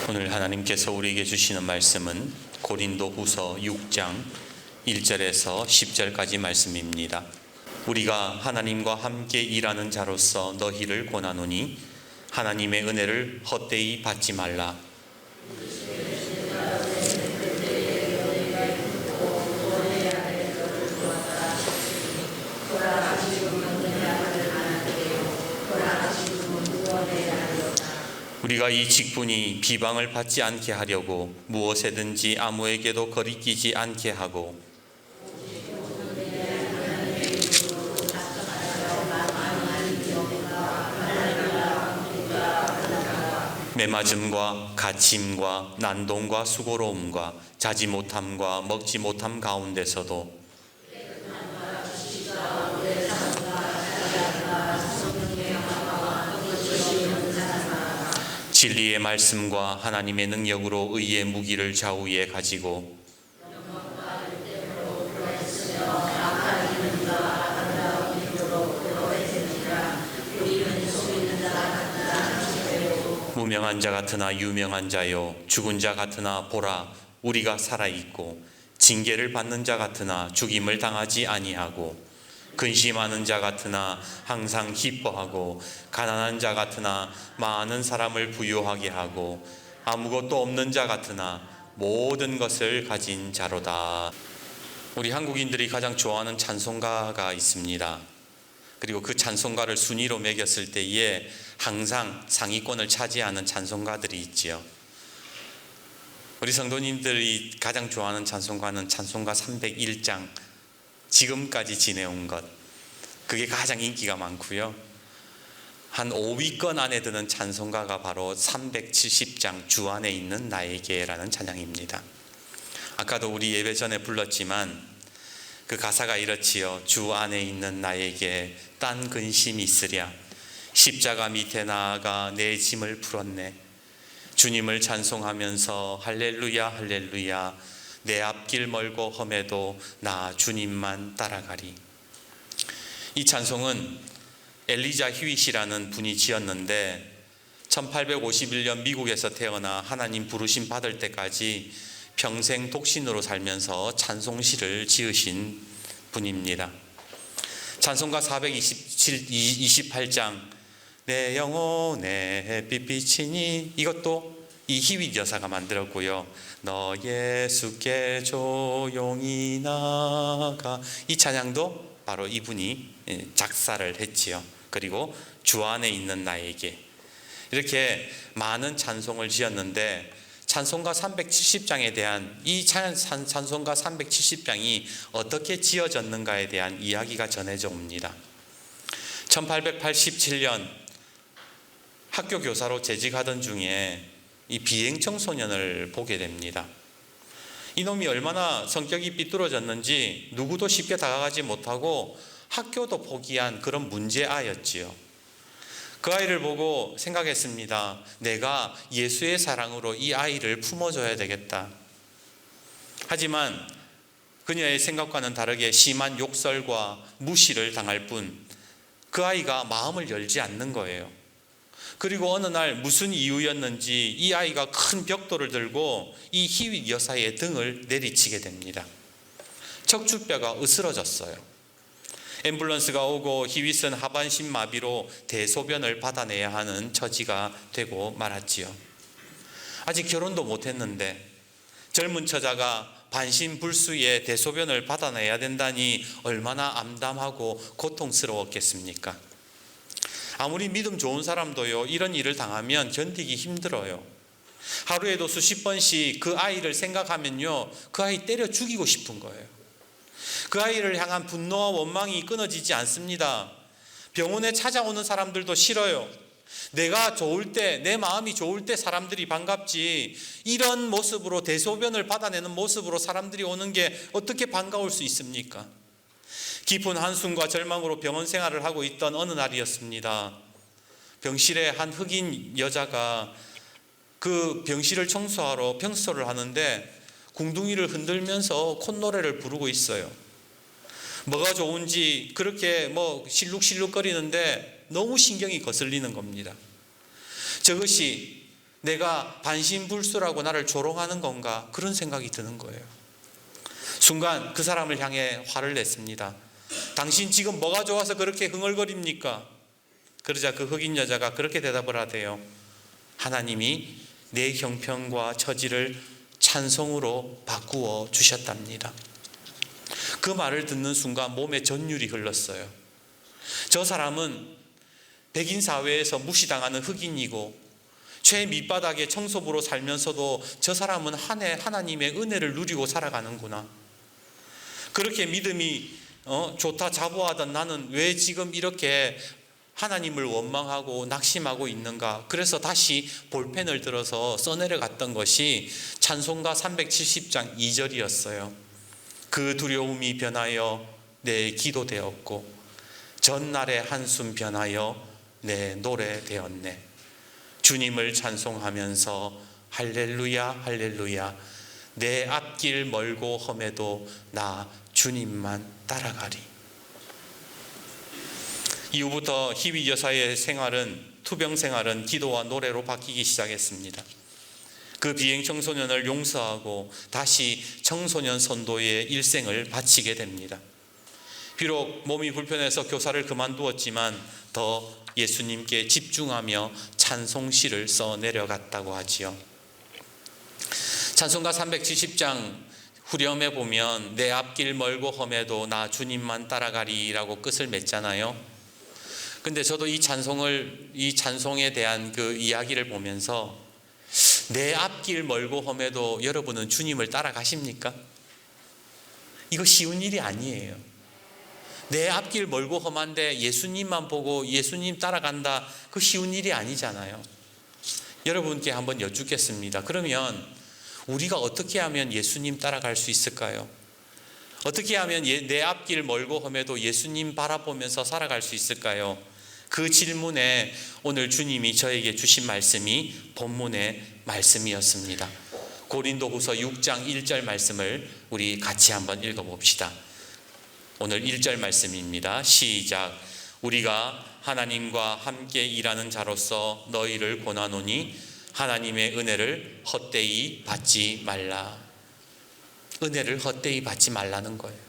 오늘 하나님께서 우리에게 주시는 말씀은 고린도후서 6장 1절에서 10절까지 말씀입니다. 우리가 하나님과 함께 일하는 자로서 너희를 권하노니 하나님의 은혜를 헛되이 받지 말라. 우리가 이 직분이 비방을 받지 않게 하려고 무엇에든지 아무에게도 거리끼지 않게 하고 매맞음과 갇힘과 난동과 수고로움과 자지 못함과 먹지 못함 가운데서도 진리의 말씀과 하나님의 능력으로 의의 무기를 좌우에 가지고 무명한 자 같으나 유명한 자요 죽은 자 같으나 보라 우리가 살아있고 징계를 받는 자 같으나 죽임을 당하지 아니하고 근심하는 자 같으나 항상 기뻐하고 가난한 자 같으나 많은 사람을 부유하게 하고 아무것도 없는 자 같으나 모든 것을 가진 자로다. 우리 한국인들이 가장 좋아하는 찬송가가 있습니다. 그리고 그 찬송가를 순위로 매겼을 때에 항상 상위권을 차지하는 찬송가들이 있지요. 우리 성도님들이 가장 좋아하는 찬송가는 찬송가 301장 지금까지 지내온 것, 그게 가장 인기가 많고요. 한 5위권 안에 드는 찬송가가 바로 370장 주 안에 있는 나에게라는 찬양입니다. 아까도 우리 예배 전에 불렀지만 그 가사가 이렇지요. 주 안에 있는 나에게 딴 근심이 있으랴 십자가 밑에 나아가 내 짐을 풀었네. 주님을 찬송하면서 할렐루야 할렐루야 내 앞길 멀고 험해도 나 주님만 따라가리. 이 찬송은 엘리자 휴잇이라는 분이 지었는데 1851년 미국에서 태어나 하나님 부르심 받을 때까지 평생 독신으로 살면서 찬송시를 지으신 분입니다. 찬송가 428장 내 영혼에 빛비치니 이것도 이 히윗 여사가 만들었고요. 너 예수께 조용히 나가 이 찬양도 바로 이분이 작사를 했지요. 그리고 주 안에 있는 나에게 이렇게 많은 찬송을 지었는데 찬송가 370장에 대한 이 찬송가 370장이 어떻게 지어졌는가에 대한 이야기가 전해져 옵니다. 1887년 학교 교사로 재직하던 중에 이 비행 청소년을 보게 됩니다. 이놈이 얼마나 성격이 삐뚤어졌는지 누구도 쉽게 다가가지 못하고 학교도 포기한 그런 문제아였지요. 그 아이를 보고 생각했습니다. 내가 예수의 사랑으로 이 아이를 품어줘야 되겠다. 하지만 그녀의 생각과는 다르게 심한 욕설과 무시를 당할 뿐 그 아이가 마음을 열지 않는 거예요. 그리고 어느 날 무슨 이유였는지 이 아이가 큰 벽돌을 들고 이 히윗 여사의 등을 내리치게 됩니다. 척추뼈가 으스러졌어요. 앰뷸런스가 오고 히윗은 하반신 마비로 대소변을 받아내야 하는 처지가 되고 말았지요. 아직 결혼도 못했는데 젊은 처자가 반신불수의 대소변을 받아내야 된다니 얼마나 암담하고 고통스러웠겠습니까? 아무리 믿음 좋은 사람도요 이런 일을 당하면 견디기 힘들어요. 하루에도 수십 번씩 그 아이를 생각하면요 그 아이 때려 죽이고 싶은 거예요. 그 아이를 향한 분노와 원망이 끊어지지 않습니다. 병원에 찾아오는 사람들도 싫어요. 내가 좋을 때, 내 마음이 좋을 때 사람들이 반갑지 이런 모습으로 대소변을 받아내는 모습으로 사람들이 오는 게 어떻게 반가울 수 있습니까? 깊은 한숨과 절망으로 병원 생활을 하고 있던 어느 날이었습니다. 병실에 한 흑인 여자가 그 병실을 청소하러 평소를 하는데 궁둥이를 흔들면서 콧노래를 부르고 있어요. 뭐가 좋은지 그렇게 실룩실룩거리는데 너무 신경이 거슬리는 겁니다. 저것이 내가 반신불수라고 나를 조롱하는 건가? 그런 생각이 드는 거예요. 순간 그 사람을 향해 화를 냈습니다. 당신 지금 뭐가 좋아서 그렇게 흥얼거립니까? 그러자 그 흑인 여자가 그렇게 대답을 하대요. 하나님이 내 형편과 처지를 찬송으로 바꾸어 주셨답니다. 그 말을 듣는 순간 몸에 전율이 흘렀어요. 저 사람은 백인 사회에서 무시당하는 흑인이고 죄 밑바닥에 청소부로 살면서도 저 사람은 하나님의 은혜를 누리고 살아가는구나. 그렇게 믿음이 좋다 자부하던 나는 왜 지금 이렇게 하나님을 원망하고 낙심하고 있는가? 그래서 다시 볼펜을 들어서 써내려갔던 것이 찬송가 370장 2절이었어요. 그 두려움이 변하여 내 기도 되었고 전날의 한숨 변하여 내 노래 되었네. 주님을 찬송하면서 할렐루야 할렐루야 내 앞길 멀고 험해도 나 주님만 따라가리. 이후부터 희위 여사의 투병 생활은 기도와 노래로 바뀌기 시작했습니다. 그 비행 청소년을 용서하고 다시 청소년 선도의 일생을 바치게 됩니다. 비록 몸이 불편해서 교사를 그만두었지만 더 예수님께 집중하며 찬송시를 써 내려갔다고 하지요. 찬송가 370장 후렴에 보면 내 앞길 멀고 험해도 나 주님만 따라가리라고 끝을 맺잖아요. 근데 저도 이 찬송에 대한 그 이야기를 보면서 내 앞길 멀고 험해도 여러분은 주님을 따라가십니까? 이거 쉬운 일이 아니에요. 내 앞길 멀고 험한데 예수님만 보고 예수님 따라간다, 그 쉬운 일이 아니잖아요. 여러분께 한번 여쭙겠습니다. 그러면 우리가 어떻게 하면 예수님 따라갈 수 있을까요? 어떻게 하면 내 앞길 멀고 험해도 예수님 바라보면서 살아갈 수 있을까요? 그 질문에 오늘 주님이 저에게 주신 말씀이 본문의 말씀이었습니다. 고린도후서 6장 1절 말씀을 우리 같이 한번 읽어봅시다. 오늘 1절 말씀입니다. 시작. 우리가 하나님과 함께 일하는 자로서 너희를 권하노니 하나님의 은혜를 헛되이 받지 말라. 은혜를 헛되이 받지 말라는 거예요.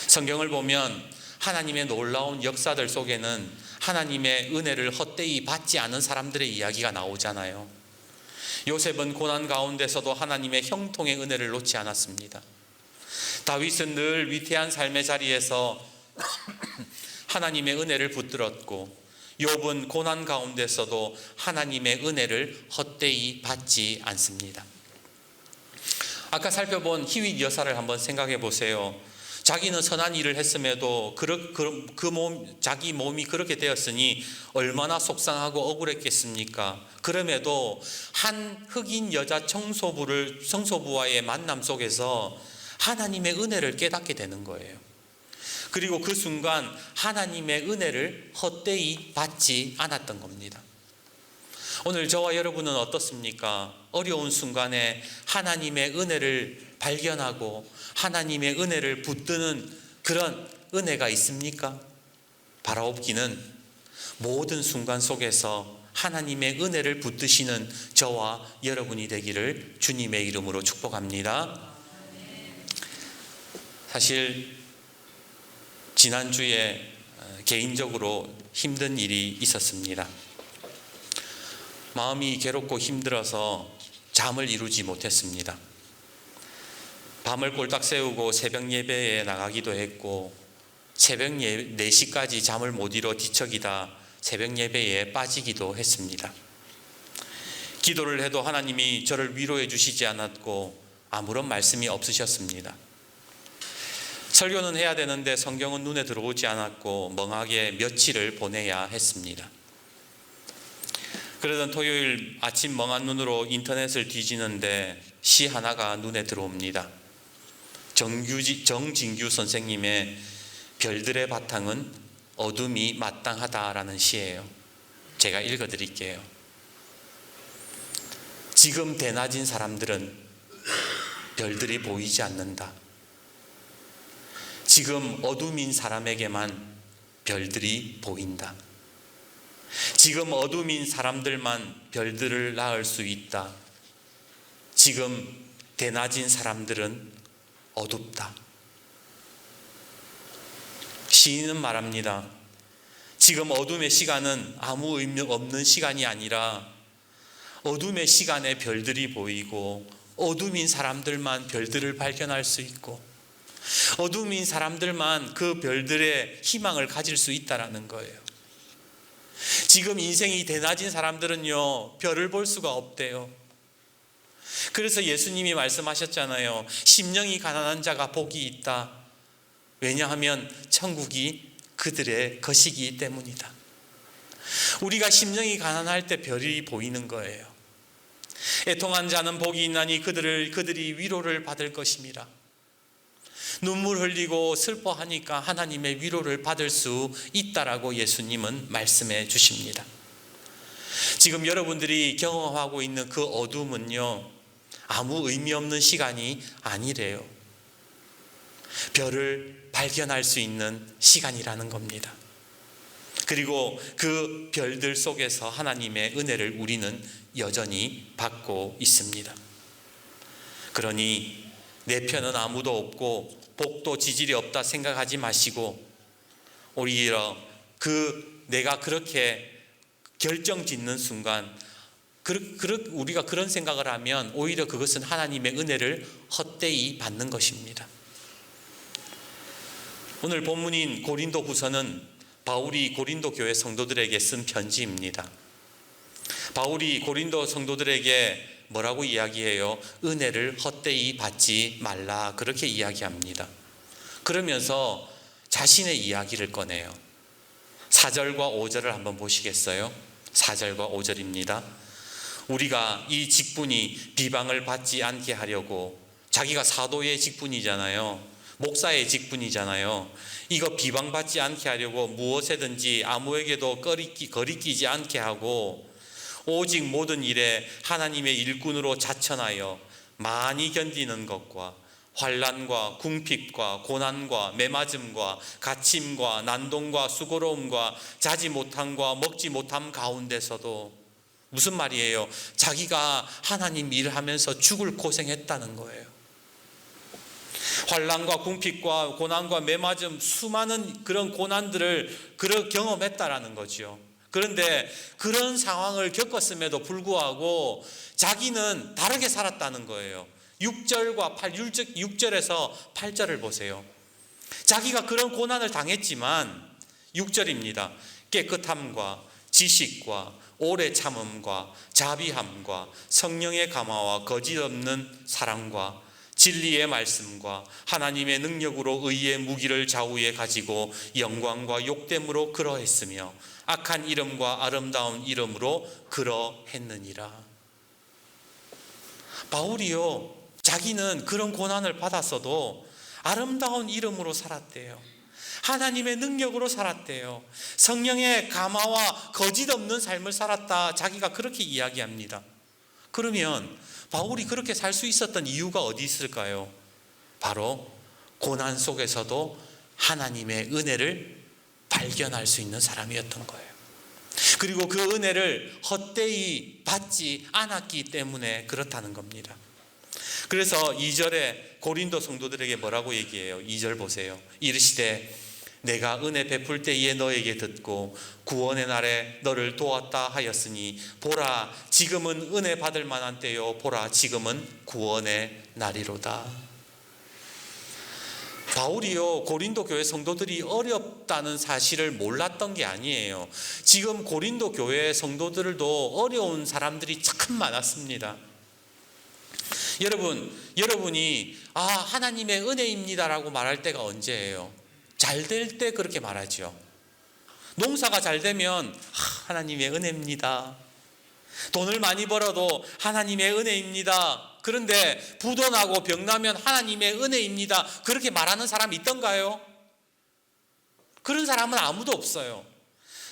성경을 보면 하나님의 놀라운 역사들 속에는 하나님의 은혜를 헛되이 받지 않은 사람들의 이야기가 나오잖아요. 요셉은 고난 가운데서도 하나님의 형통의 은혜를 놓지 않았습니다. 다윗은 늘 위태한 삶의 자리에서 하나님의 은혜를 붙들었고, 욥은 고난 가운데서도 하나님의 은혜를 헛되이 받지 않습니다. 아까 살펴본 희윗 여사를 한번 생각해 보세요. 자기는 선한 일을 했음에도 자기 몸이 그렇게 되었으니 얼마나 속상하고 억울했겠습니까? 그럼에도 한 흑인 여자 청소부와의 만남 속에서 하나님의 은혜를 깨닫게 되는 거예요. 그리고 그 순간 하나님의 은혜를 헛되이 받지 않았던 겁니다. 오늘 저와 여러분은 어떻습니까? 어려운 순간에 하나님의 은혜를 발견하고 하나님의 은혜를 붙드는 그런 은혜가 있습니까? 바라옵기는 모든 순간 속에서 하나님의 은혜를 붙드시는 저와 여러분이 되기를 주님의 이름으로 축복합니다. 사실 지난주에 개인적으로 힘든 일이 있었습니다. 마음이 괴롭고 힘들어서 잠을 이루지 못했습니다. 밤을 꼴딱 새우고 새벽 예배에 나가기도 했고 새벽 4시까지 잠을 못 이뤄 뒤척이다 새벽 예배에 빠지기도 했습니다. 기도를 해도 하나님이 저를 위로해 주시지 않았고 아무런 말씀이 없으셨습니다. 설교는 해야 되는데 성경은 눈에 들어오지 않았고 멍하게 며칠을 보내야 했습니다. 그러던 토요일 아침 멍한 눈으로 인터넷을 뒤지는데 시 하나가 눈에 들어옵니다. 정진규 선생님의 별들의 바탕은 어둠이 마땅하다라는 시예요. 제가 읽어드릴게요. 지금 대낮인 사람들은 별들이 보이지 않는다. 지금 어둠인 사람에게만 별들이 보인다. 지금 어둠인 사람들만 별들을 낳을 수 있다. 지금 대낮인 사람들은 어둡다. 시인은 말합니다. 지금 어둠의 시간은 아무 의미 없는 시간이 아니라 어둠의 시간에 별들이 보이고 어둠인 사람들만 별들을 발견할 수 있고 어둠인 사람들만 그 별들의 희망을 가질 수 있다라는 거예요. 지금 인생이 대낮인 사람들은요, 별을 볼 수가 없대요. 그래서 예수님이 말씀하셨잖아요. 심령이 가난한 자가 복이 있다. 왜냐하면 천국이 그들의 것이기 때문이다. 우리가 심령이 가난할 때 별이 보이는 거예요. 애통한 자는 복이 있나니 그들이 위로를 받을 것임이라. 눈물 흘리고 슬퍼하니까 하나님의 위로를 받을 수 있다라고 예수님은 말씀해 주십니다. 지금 여러분들이 경험하고 있는 그 어둠은요, 아무 의미 없는 시간이 아니래요. 별을 발견할 수 있는 시간이라는 겁니다. 그리고 그 별들 속에서 하나님의 은혜를 우리는 여전히 받고 있습니다. 그러니 내 편은 아무도 없고 복도 지질이 없다 생각하지 마시고, 오히려 내가 그렇게 결정 짓는 순간 우리가 그런 생각을 하면 오히려 그것은 하나님의 은혜를 헛되이 받는 것입니다. 오늘 본문인 고린도후서는 바울이 고린도 교회 성도들에게 쓴 편지입니다. 바울이 고린도 성도들에게 뭐라고 이야기해요? 은혜를 헛되이 받지 말라, 그렇게 이야기합니다. 그러면서 자신의 이야기를 꺼내요. 4절과 5절을 한번 보시겠어요? 4절과 5절입니다. 우리가 이 직분이 비방을 받지 않게 하려고, 자기가 사도의 직분이잖아요. 목사의 직분이잖아요. 이거 비방받지 않게 하려고 무엇에든지 아무에게도 거리끼지 않게 하고, 오직 모든 일에 하나님의 일꾼으로 자천하여 많이 견디는 것과 환난과 궁핍과 고난과 매맞음과 갇힘과 난동과 수고로움과 자지 못함과 먹지 못함 가운데서도, 무슨 말이에요? 자기가 하나님 일하면서 죽을 고생했다는 거예요. 환난과 궁핍과 고난과 매맞음, 수많은 그런 고난들을 경험했다라는 거죠. 그런데 그런 상황을 겪었음에도 불구하고 자기는 다르게 살았다는 거예요. 6절에서 8절을 보세요. 자기가 그런 고난을 당했지만 6절입니다. 깨끗함과 지식과 오래 참음과 자비함과 성령의 감화와 거짓 없는 사랑과 진리의 말씀과 하나님의 능력으로 의의 무기를 좌우에 가지고 영광과 욕됨으로 그러했으며 악한 이름과 아름다운 이름으로 그러했느니라. 바울이요, 자기는 그런 고난을 받았어도 아름다운 이름으로 살았대요. 하나님의 능력으로 살았대요. 성령의 감화와 거짓 없는 삶을 살았다, 자기가 그렇게 이야기합니다. 그러면 바울이 그렇게 살 수 있었던 이유가 어디 있을까요? 바로 고난 속에서도 하나님의 은혜를 발견할 수 있는 사람이었던 거예요. 그리고 그 은혜를 헛되이 받지 않았기 때문에 그렇다는 겁니다. 그래서 2절에 고린도 성도들에게 뭐라고 얘기해요? 2절 보세요. 이르시되 내가 은혜 베풀 때에 너에게 듣고 구원의 날에 너를 도왔다 하였으니 보라 지금은 은혜 받을 만한 때요 보라 지금은 구원의 날이로다. 바울이요, 고린도 교회 성도들이 어렵다는 사실을 몰랐던 게 아니에요. 지금 고린도 교회 성도들도 어려운 사람들이 참 많았습니다. 여러분이 하나님의 은혜입니다라고 말할 때가 언제예요? 잘 될 때 그렇게 말하죠. 농사가 잘 되면 하나님의 은혜입니다. 돈을 많이 벌어도 하나님의 은혜입니다. 그런데 부도나고 병나면 하나님의 은혜입니다. 그렇게 말하는 사람이 있던가요? 그런 사람은 아무도 없어요.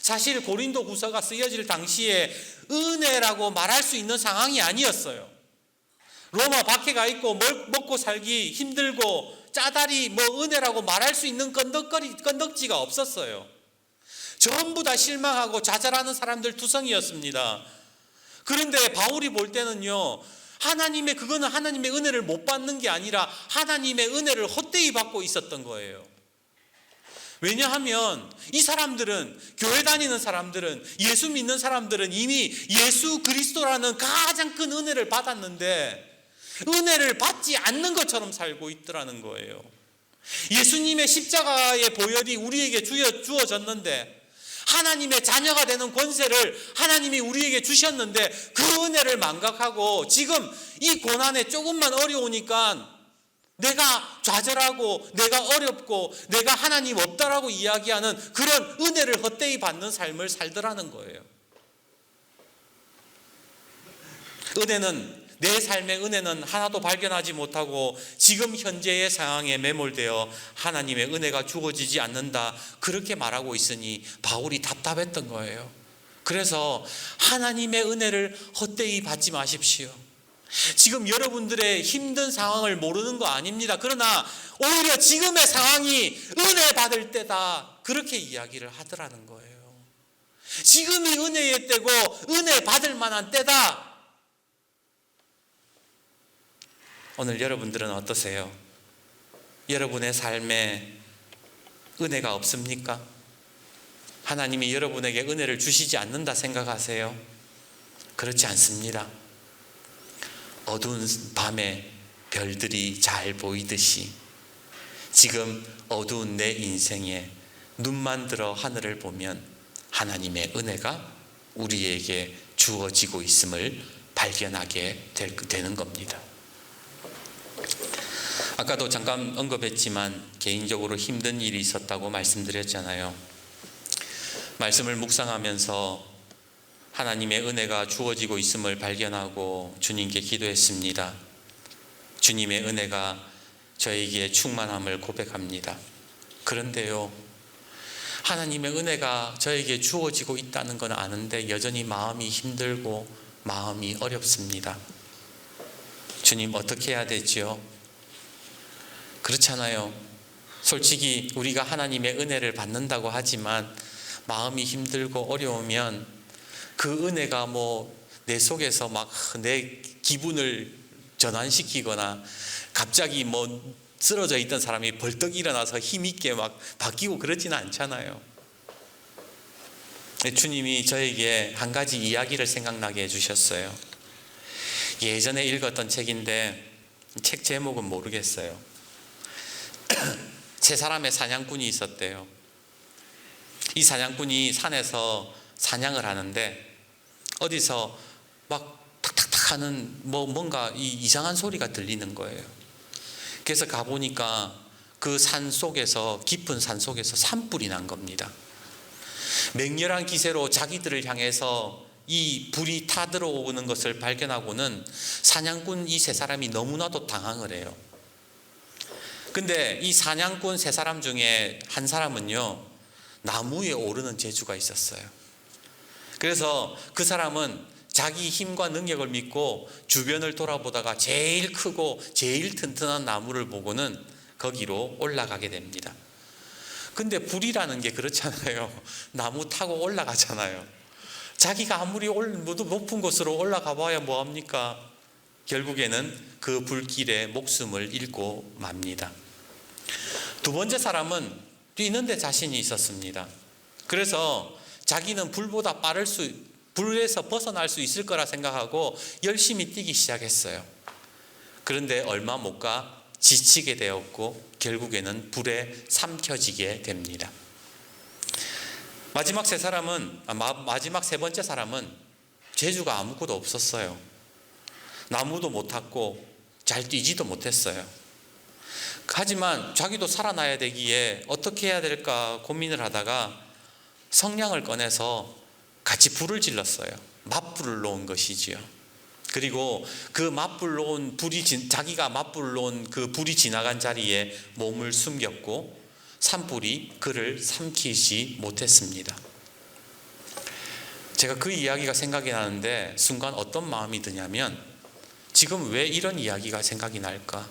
사실 고린도후서가 쓰여질 당시에 은혜라고 말할 수 있는 상황이 아니었어요. 로마 박해가 있고 먹고 살기 힘들고 짜다리 은혜라고 말할 수 있는 건덕지가 없었어요. 전부 다 실망하고 좌절하는 사람들 투성이었습니다. 그런데 바울이 볼 때는요, 그거는 하나님의 은혜를 못 받는 게 아니라 하나님의 은혜를 헛되이 받고 있었던 거예요. 왜냐하면 이 사람들은, 교회 다니는 사람들은, 예수 믿는 사람들은 이미 예수 그리스도라는 가장 큰 은혜를 받았는데 은혜를 받지 않는 것처럼 살고 있더라는 거예요. 예수님의 십자가의 보혈이 우리에게 주어졌는데, 하나님의 자녀가 되는 권세를 하나님이 우리에게 주셨는데 그 은혜를 망각하고 지금 이 고난에 조금만 어려우니까 내가 좌절하고 내가 어렵고 내가 하나님 없다라고 이야기하는 그런 은혜를 헛되이 받는 삶을 살더라는 거예요. 내 삶의 은혜는 하나도 발견하지 못하고 지금 현재의 상황에 매몰되어 하나님의 은혜가 주어지지 않는다, 그렇게 말하고 있으니 바울이 답답했던 거예요. 그래서 하나님의 은혜를 헛되이 받지 마십시오. 지금 여러분들의 힘든 상황을 모르는 거 아닙니다. 그러나 오히려 지금의 상황이 은혜 받을 때다, 그렇게 이야기를 하더라는 거예요. 지금이 은혜의 때고 은혜 받을 만한 때다. 오늘 여러분들은 어떠세요? 여러분의 삶에 은혜가 없습니까? 하나님이 여러분에게 은혜를 주시지 않는다 생각하세요? 그렇지 않습니다. 어두운 밤에 별들이 잘 보이듯이 지금 어두운 내 인생에 눈만 들어 하늘을 보면 하나님의 은혜가 우리에게 주어지고 있음을 발견하게 되는 겁니다. 아까도 잠깐 언급했지만 개인적으로 힘든 일이 있었다고 말씀드렸잖아요. 말씀을 묵상하면서 하나님의 은혜가 주어지고 있음을 발견하고 주님께 기도했습니다. 주님의 은혜가 저에게 충만함을 고백합니다. 그런데요, 하나님의 은혜가 저에게 주어지고 있다는 건 아는데 여전히 마음이 힘들고 마음이 어렵습니다. 주님, 어떻게 해야 되지요? 그렇잖아요. 솔직히 우리가 하나님의 은혜를 받는다고 하지만 마음이 힘들고 어려우면 그 은혜가 내 속에서 막 내 기분을 전환시키거나 갑자기 쓰러져 있던 사람이 벌떡 일어나서 힘있게 막 바뀌고 그러지는 않잖아요. 주님이 저에게 한 가지 이야기를 생각나게 해주셨어요. 예전에 읽었던 책인데 책 제목은 모르겠어요. 세 사람의 사냥꾼이 있었대요. 이 사냥꾼이 산에서 사냥을 하는데 어디서 막 탁탁탁 하는 뭔가 이상한 소리가 들리는 거예요. 그래서 가보니까 그 산 속에서, 깊은 산 속에서 산불이 난 겁니다. 맹렬한 기세로 자기들을 향해서 이 불이 타들어오는 것을 발견하고는 사냥꾼 이 세 사람이 너무나도 당황을 해요. 근데 이 사냥꾼 세 사람 중에 한 사람은요, 나무에 오르는 재주가 있었어요. 그래서 그 사람은 자기 힘과 능력을 믿고 주변을 돌아보다가 제일 크고 제일 튼튼한 나무를 보고는 거기로 올라가게 됩니다. 근데 불이라는 게 그렇잖아요. 나무 타고 올라가잖아요. 자기가 아무리 높은 곳으로 올라가 봐야 뭐합니까? 결국에는 그 불길에 목숨을 잃고 맙니다. 두 번째 사람은 뛰는데 자신이 있었습니다. 그래서 자기는 불에서 벗어날 수 있을 거라 생각하고 열심히 뛰기 시작했어요. 그런데 얼마 못 가 지치게 되었고 결국에는 불에 삼켜지게 됩니다. 마지막 세 번째 사람은 재주가 아무것도 없었어요. 나무도 못 탔고 잘 뛰지도 못했어요. 하지만 자기도 살아나야 되기에 어떻게 해야 될까 고민을 하다가 성냥을 꺼내서 같이 불을 질렀어요. 맞불을 놓은 것이지요. 그리고 그 맞불 놓은 자기가 맞불 놓은 그 불이 지나간 자리에 몸을 숨겼고 산불이 그를 삼키지 못했습니다. 제가 그 이야기가 생각이 나는데 순간 어떤 마음이 드냐면, 지금 왜 이런 이야기가 생각이 날까?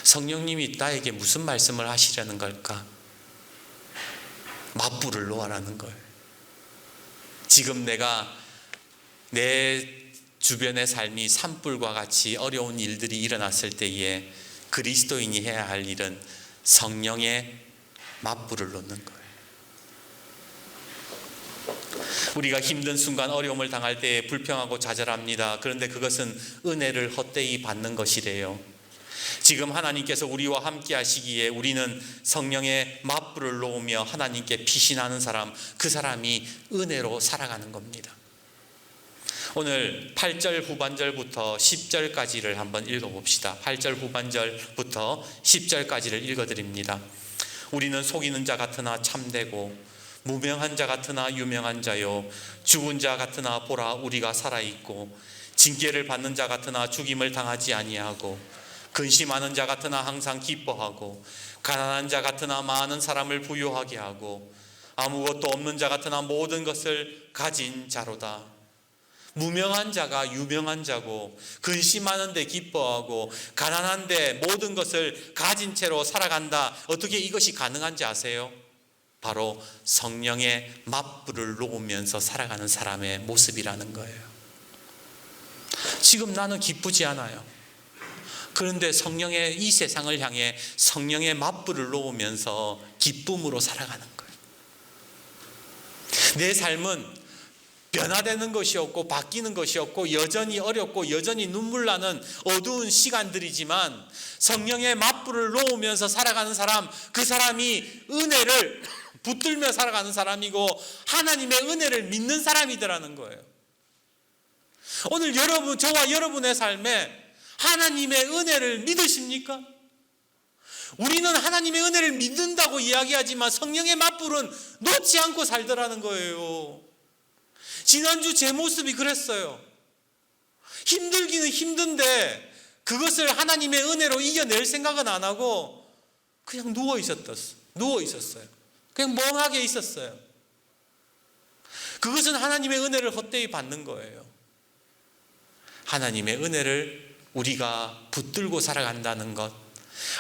성령님이 나에게 무슨 말씀을 하시려는 걸까? 맞불을 놓아라는 거예요. 지금 내가 내 주변의 삶이 산불과 같이 어려운 일들이 일어났을 때에 그리스도인이 해야 할 일은 성령의 맞불을 놓는 거예요. 우리가 힘든 순간 어려움을 당할 때에 불평하고 좌절합니다. 그런데 그것은 은혜를 헛되이 받는 것이래요. 지금 하나님께서 우리와 함께 하시기에 우리는 성령의 맞불을 놓으며 하나님께 피신하는 사람, 그 사람이 은혜로 살아가는 겁니다. 오늘 8절 후반절부터 10절까지를 한번 읽어봅시다. 8절 후반절부터 10절까지를 읽어드립니다. 우리는 속이는 자 같으나 참되고 무명한 자 같으나 유명한 자요, 죽은 자 같으나 보라 우리가 살아있고, 징계를 받는 자 같으나 죽임을 당하지 아니하고, 근심하는 자 같으나 항상 기뻐하고, 가난한 자 같으나 많은 사람을 부유하게 하고, 아무것도 없는 자 같으나 모든 것을 가진 자로다. 무명한 자가 유명한 자고, 근심하는데 기뻐하고, 가난한데 모든 것을 가진 채로 살아간다. 어떻게 이것이 가능한지 아세요? 바로 성령의 맞불을 놓으면서 살아가는 사람의 모습이라는 거예요. 지금 나는 기쁘지 않아요. 그런데 성령의 이 세상을 향해 성령의 맞불을 놓으면서 기쁨으로 살아가는 거예요. 내 삶은 변화되는 것이 없고 바뀌는 것이 없고 여전히 어렵고 여전히 눈물 나는 어두운 시간들이지만 성령의 맞불을 놓으면서 살아가는 사람, 그 사람이 은혜를 붙들며 살아가는 사람이고 하나님의 은혜를 믿는 사람이더라는 거예요. 오늘 여러분, 저와 여러분의 삶에 하나님의 은혜를 믿으십니까? 우리는 하나님의 은혜를 믿는다고 이야기하지만 성령의 맞불은 놓지 않고 살더라는 거예요. 지난주 제 모습이 그랬어요. 힘들기는 힘든데 그것을 하나님의 은혜로 이겨낼 생각은 안 하고 그냥 누워 있었어요. 그냥 멍하게 있었어요. 그것은 하나님의 은혜를 헛되이 받는 거예요. 하나님의 은혜를 우리가 붙들고 살아간다는 것,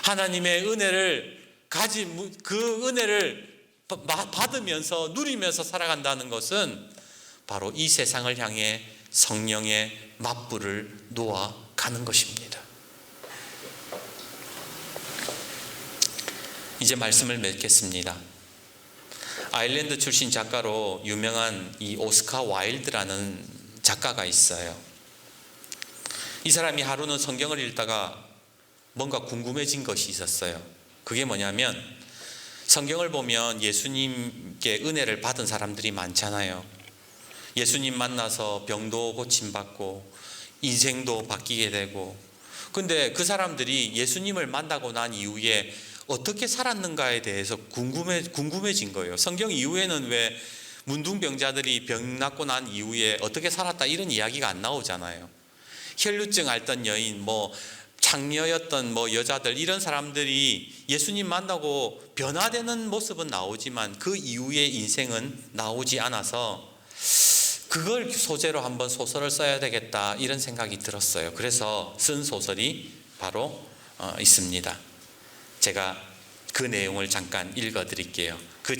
하나님의 은혜를 그 은혜를 받으면서 누리면서 살아간다는 것은 바로 이 세상을 향해 성령의 맞불을 놓아가는 것입니다. 이제 말씀을 맺겠습니다. 아일랜드 출신 작가로 유명한 이 오스카 와일드라는 작가가 있어요. 이 사람이 하루는 성경을 읽다가 뭔가 궁금해진 것이 있었어요. 그게 뭐냐면 성경을 보면 예수님께 은혜를 받은 사람들이 많잖아요. 예수님 만나서 병도 고침받고 인생도 바뀌게 되고, 근데 그 사람들이 예수님을 만나고 난 이후에 어떻게 살았는가에 대해서 궁금해진 거예요. 성경 이후에는 왜 문둥병자들이 병 낫고 난 이후에 어떻게 살았다 이런 이야기가 안 나오잖아요. 혈루증 앓던 여인, 장녀였던 여자들, 이런 사람들이 예수님 만나고 변화되는 모습은 나오지만 그 이후의 인생은 나오지 않아서 그걸 소재로 한번 소설을 써야 되겠다 이런 생각이 들었어요. 그래서 쓴 소설이 바로 있습니다. 제가 그 내용을 잠깐 읽어드릴게요. 그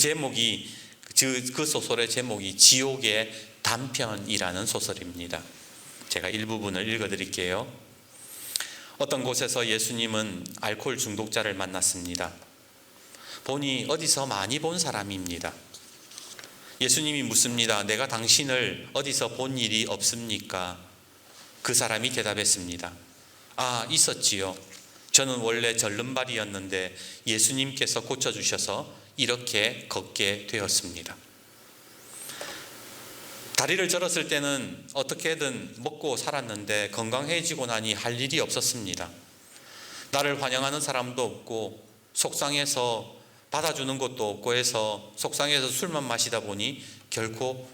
소설의 제목이 지옥의 단편이라는 소설입니다. 제가 일부분을 읽어드릴게요. 어떤 곳에서 예수님은 알코올 중독자를 만났습니다. 보니 어디서 많이 본 사람입니다. 예수님이 묻습니다. 내가 당신을 어디서 본 일이 없습니까? 그 사람이 대답했습니다. 아, 있었지요. 저는 원래 절름발이었는데 예수님께서 고쳐주셔서 이렇게 걷게 되었습니다. 다리를 절었을 때는 어떻게든 먹고 살았는데 건강해지고 나니 할 일이 없었습니다. 나를 환영하는 사람도 없고 속상해서 받아주는 것도 없고 해서 속상해서 술만 마시다 보니 결국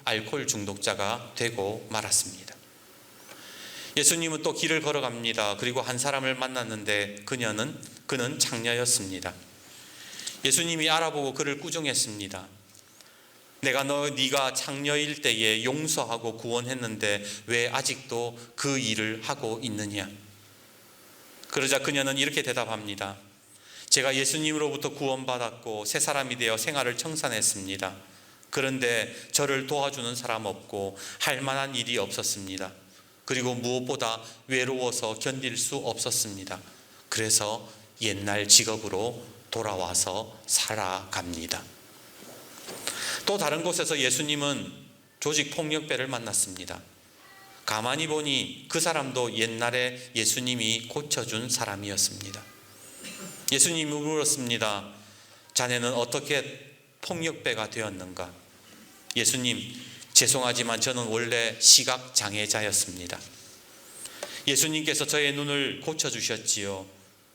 알코올 중독자가 되고 말았습니다. 예수님은 또 길을 걸어갑니다. 그리고 한 사람을 만났는데 그는 장녀였습니다. 예수님이 알아보고 그를 꾸중했습니다. 네가 장녀일 때에 용서하고 구원했는데 왜 아직도 그 일을 하고 있느냐? 그러자 그녀는 이렇게 대답합니다. 제가 예수님으로부터 구원받았고 새 사람이 되어 생활을 청산했습니다. 그런데 저를 도와주는 사람 없고 할 만한 일이 없었습니다. 그리고 무엇보다 외로워서 견딜 수 없었습니다. 그래서 옛날 직업으로 돌아와서 살아갑니다. 또 다른 곳에서 예수님은 조직폭력배를 만났습니다. 가만히 보니 그 사람도 옛날에 예수님이 고쳐준 사람이었습니다. 예수님이 물었습니다. 자네는 어떻게 폭력배가 되었는가? 예수님, 죄송하지만 저는 원래 시각장애자였습니다. 예수님께서 저의 눈을 고쳐주셨지요.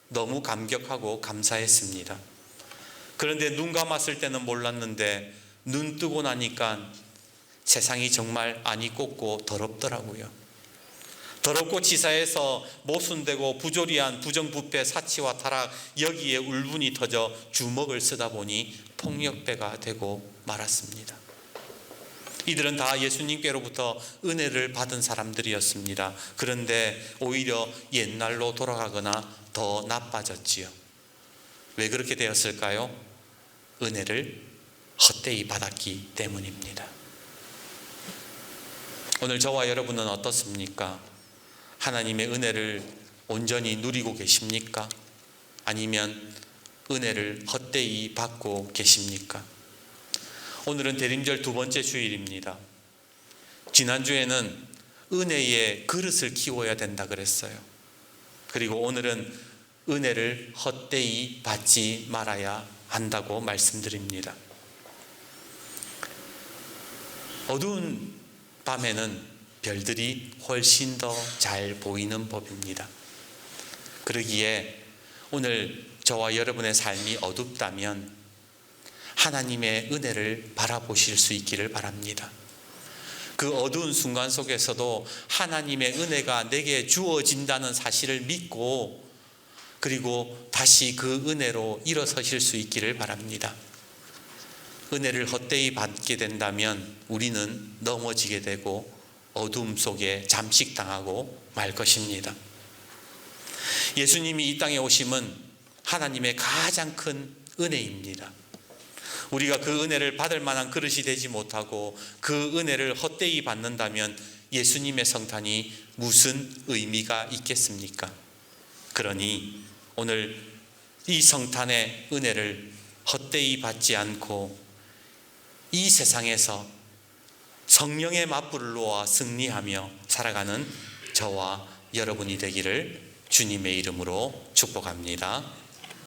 너무 감격하고 감사했습니다. 그런데 눈 감았을 때는 몰랐는데 눈 뜨고 나니까 세상이 정말 안이 꼽고 더럽더라고요. 더럽고 치사해서 모순되고 부조리한 부정부패 사치와 타락, 여기에 울분이 터져 주먹을 쓰다 보니 폭력배가 되고 말았습니다. 이들은 다 예수님께로부터 은혜를 받은 사람들이었습니다. 그런데 오히려 옛날로 돌아가거나 더 나빠졌지요. 왜 그렇게 되었을까요? 은혜를 헛되이 받았기 때문입니다. 오늘 저와 여러분은 어떻습니까? 하나님의 은혜를 온전히 누리고 계십니까? 아니면 은혜를 헛되이 받고 계십니까? 오늘은 대림절 두 번째 주일입니다. 지난주에는 은혜의 그릇을 키워야 된다 그랬어요. 그리고 오늘은 은혜를 헛되이 받지 말아야 한다고 말씀드립니다. 어두운 밤에는 별들이 훨씬 더 잘 보이는 법입니다. 그러기에 오늘 저와 여러분의 삶이 어둡다면 하나님의 은혜를 바라보실 수 있기를 바랍니다. 그 어두운 순간 속에서도 하나님의 은혜가 내게 주어진다는 사실을 믿고 그리고 다시 그 은혜로 일어서실 수 있기를 바랍니다. 은혜를 헛되이 받게 된다면 우리는 넘어지게 되고 어둠 속에 잠식당하고 말 것입니다. 예수님이 이 땅에 오심은 하나님의 가장 큰 은혜입니다. 우리가 그 은혜를 받을 만한 그릇이 되지 못하고 그 은혜를 헛되이 받는다면 예수님의 성탄이 무슨 의미가 있겠습니까? 그러니 오늘 이 성탄의 은혜를 헛되이 받지 않고 이 세상에서 성령의 맞불을 놓아 승리하며 살아가는 저와 여러분이 되기를 주님의 이름으로 축복합니다.